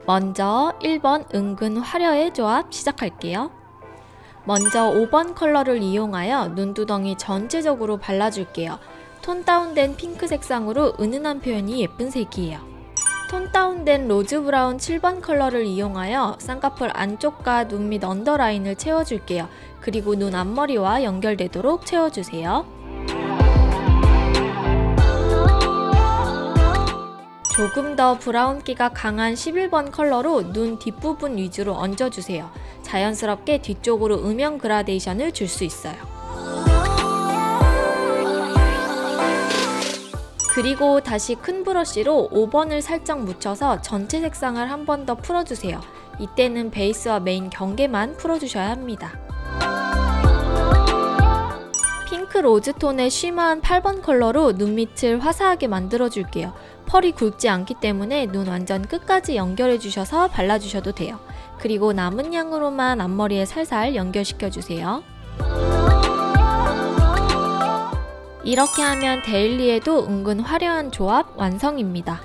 먼저 1번 은근 화려의 조합 시작할게요. 먼저 5번 컬러를 이용하여 눈두덩이 전체적으로 발라줄게요. 톤 다운된 핑크 색상으로 은은한 표현이 예쁜 색이에요. 톤 다운된 로즈 브라운 7번 컬러를 이용하여 쌍꺼풀 안쪽과 눈 밑 언더라인을 채워줄게요. 그리고 눈 앞머리와 연결되도록 채워주세요. 조금 더 브라운기가 강한 11번 컬러로 눈 뒷부분 위주로 얹어주세요. 자연스럽게 뒤쪽으로 음영 그라데이션을 줄 수 있어요. 그리고 다시 큰 브러쉬로 5번을 살짝 묻혀서 전체 색상을 한 번 더 풀어주세요. 이때는 베이스와 메인 경계만 풀어주셔야 합니다. 핑크 로즈톤의 쉬머한 8번 컬러로 눈 밑을 화사하게 만들어줄게요. 펄이 굵지 않기 때문에 눈 완전 끝까지 연결해주셔서 발라주셔도 돼요. 그리고 남은 양으로만 앞머리에 살살 연결시켜주세요. 이렇게 하면 데일리에도 은근 화려한 조합 완성입니다.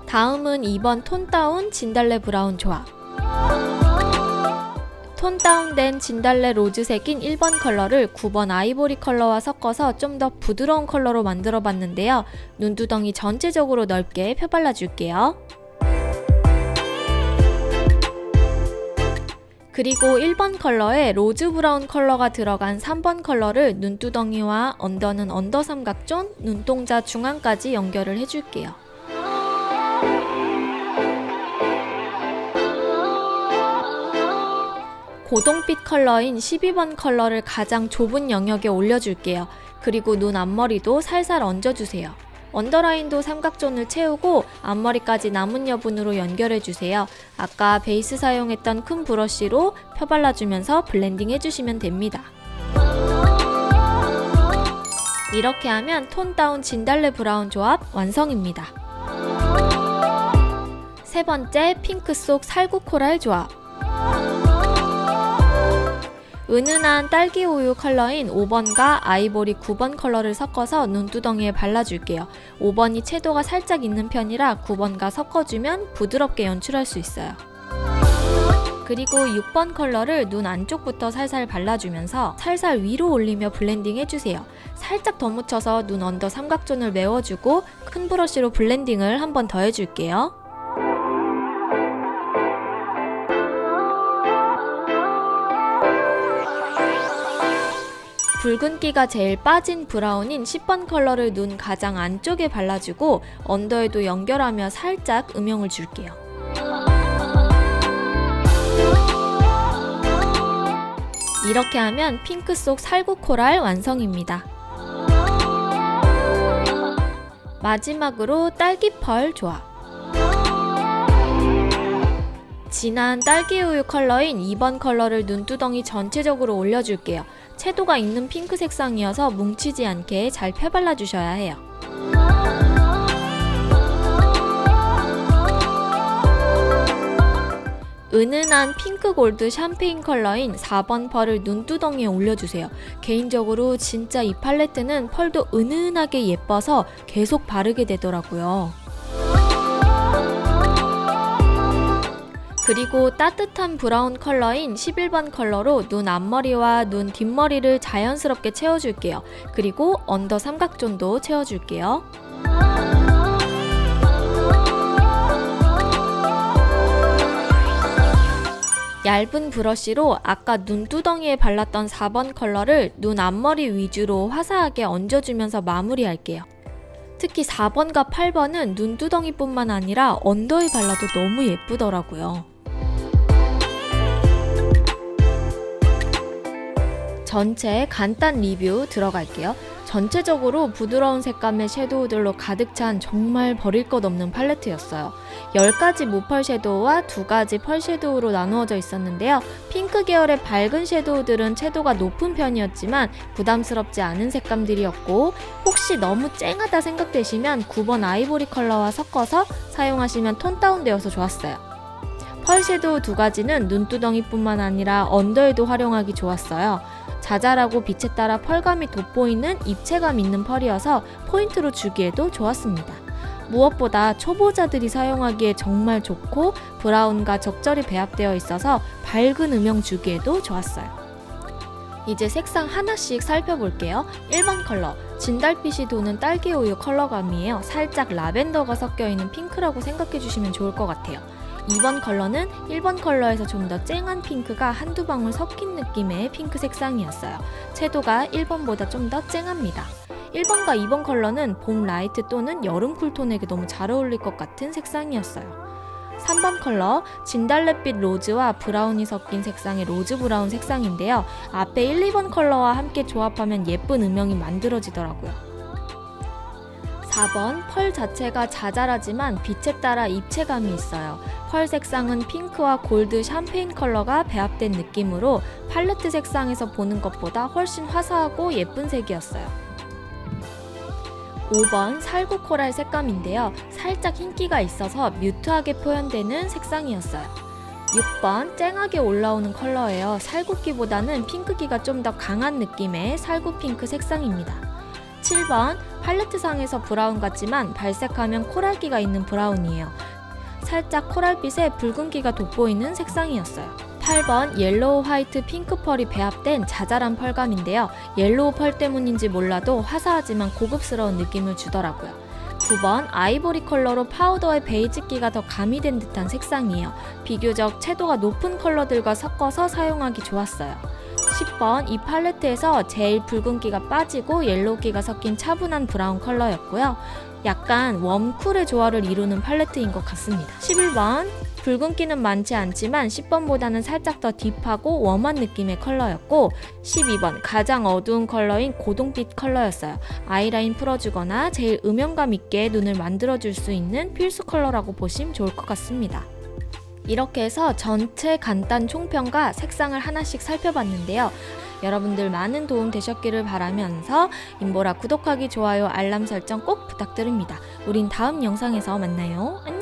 다음은 2번 톤 다운 진달래 브라운 조합. 톤 다운된 진달래 로즈색인 1번 컬러를 9번 아이보리 컬러와 섞어서 좀 더 부드러운 컬러로 만들어 봤는데요. 눈두덩이 전체적으로 넓게 펴발라줄게요. 그리고 1번 컬러에 로즈 브라운 컬러가 들어간 3번 컬러를 눈두덩이와 언더는 언더 삼각존, 눈동자 중앙까지 연결을 해줄게요. 고동빛 컬러인 12번 컬러를 가장 좁은 영역에 올려줄게요. 그리고 눈 앞머리도 살살 얹어주세요. 언더라인도 삼각존을 채우고 앞머리까지 남은 여분으로 연결해주세요. 아까 베이스 사용했던 큰 브러쉬로 펴발라주면서 블렌딩 해주시면 됩니다. 이렇게 하면 톤 다운 진달래 브라운 조합 완성입니다. 세 번째, 핑크 속 살구 코랄 조합. 은은한 딸기 우유 컬러인 5번과 아이보리 9번 컬러를 섞어서 눈두덩이에 발라줄게요. 5번이 채도가 살짝 있는 편이라 9번과 섞어주면 부드럽게 연출할 수 있어요. 그리고 6번 컬러를 눈 안쪽부터 살살 발라주면서 살살 위로 올리며 블렌딩 해주세요. 살짝 더 묻혀서 눈 언더 삼각존을 메워주고 큰 브러쉬로 블렌딩을 한 번 더 해줄게요. 붉은기가 제일 빠진 브라운인 10번 컬러를 눈 가장 안쪽에 발라주고 언더에도 연결하며 살짝 음영을 줄게요. 이렇게 하면 핑크 속 살구 코랄 완성입니다. 마지막으로 딸기 펄 조합. 진한 딸기 우유 컬러인 2번 컬러를 눈두덩이 전체적으로 올려줄게요. 채도가 있는 핑크 색상이어서 뭉치지 않게 잘 펴발라주셔야 해요. 은은한 핑크 골드 샴페인 컬러인 4번 펄을 눈두덩이에 올려주세요. 개인적으로 진짜 이 팔레트는 펄도 은은하게 예뻐서 계속 바르게 되더라고요. 그리고 따뜻한 브라운 컬러인 11번 컬러로 눈 앞머리와 눈 뒷머리를 자연스럽게 채워줄게요. 그리고 언더 삼각존도 채워줄게요. 얇은 브러쉬로 아까 눈두덩이에 발랐던 4번 컬러를 눈 앞머리 위주로 화사하게 얹어주면서 마무리할게요. 특히 4번과 8번은 눈두덩이뿐만 아니라 언더에 발라도 너무 예쁘더라고요. 전체 간단 리뷰 들어갈게요. 전체적으로 부드러운 색감의 섀도우들로 가득 찬 정말 버릴 것 없는 팔레트였어요. 10가지 무펄 섀도우와 2가지 펄 섀도우로 나누어져 있었는데요. 핑크 계열의 밝은 섀도우들은 채도가 높은 편이었지만 부담스럽지 않은 색감들이었고, 혹시 너무 쨍하다 생각되시면 9번 아이보리 컬러와 섞어서 사용하시면 톤 다운되어서 좋았어요. 펄 섀도우 2가지는 눈두덩이뿐만 아니라 언더에도 활용하기 좋았어요. 자잘하고 빛에 따라 펄감이 돋보이는 입체감 있는 펄이어서 포인트로 주기에도 좋았습니다. 무엇보다 초보자들이 사용하기에 정말 좋고 브라운과 적절히 배합되어 있어서 밝은 음영 주기에도 좋았어요. 이제 색상 하나씩 살펴볼게요. 1번 컬러, 진달빛이 도는 딸기우유 컬러감이에요. 살짝 라벤더가 섞여있는 핑크라고 생각해주시면 좋을 것 같아요. 2번 컬러는 1번 컬러에서 좀 더 쨍한 핑크가 한두 방울 섞인 느낌의 핑크 색상이었어요. 채도가 1번보다 좀 더 쨍합니다. 1번과 2번 컬러는 봄 라이트 또는 여름 쿨톤에게 너무 잘 어울릴 것 같은 색상이었어요. 3번 컬러, 진달래빛 로즈와 브라운이 섞인 색상의 로즈 브라운 색상인데요. 앞에 1, 2번 컬러와 함께 조합하면 예쁜 음영이 만들어지더라고요. 4번, 펄 자체가 자잘하지만 빛에 따라 입체감이 있어요. 펄 색상은 핑크와 골드 샴페인 컬러가 배합된 느낌으로 팔레트 색상에서 보는 것보다 훨씬 화사하고 예쁜 색이었어요. 5번, 살구 코랄 색감인데요. 살짝 흰기가 있어서 뮤트하게 표현되는 색상이었어요. 6번, 쨍하게 올라오는 컬러예요. 살구기보다는 핑크기가 좀 더 강한 느낌의 살구 핑크 색상입니다. 7번, 팔레트상에서 브라운 같지만 발색하면 코랄기가 있는 브라운이에요. 살짝 코랄빛에 붉은기가 돋보이는 색상이었어요. 8번, 옐로우 화이트 핑크 펄이 배합된 자잘한 펄감인데요. 옐로우 펄 때문인지 몰라도 화사하지만 고급스러운 느낌을 주더라고요. 9번, 아이보리 컬러로 파우더의 베이지기가 더 가미된 듯한 색상이에요. 비교적 채도가 높은 컬러들과 섞어서 사용하기 좋았어요. 10번, 이 팔레트에서 제일 붉은기가 빠지고 옐로우기가 섞인 차분한 브라운 컬러였고요. 약간 웜쿨의 조화를 이루는 팔레트인 것 같습니다. 11번, 붉은기는 많지 않지만 10번보다는 살짝 더 딥하고 웜한 느낌의 컬러였고 12번, 가장 어두운 컬러인 고동빛 컬러였어요. 아이라인 풀어주거나 제일 음영감 있게 눈을 만들어줄 수 있는 필수 컬러라고 보시면 좋을 것 같습니다. 이렇게 해서 전체 간단 총평과 색상을 하나씩 살펴봤는데요. 여러분들 많은 도움 되셨기를 바라면서 인보라 구독하기, 좋아요, 알람 설정 꼭 부탁드립니다. 우린 다음 영상에서 만나요. 안녕!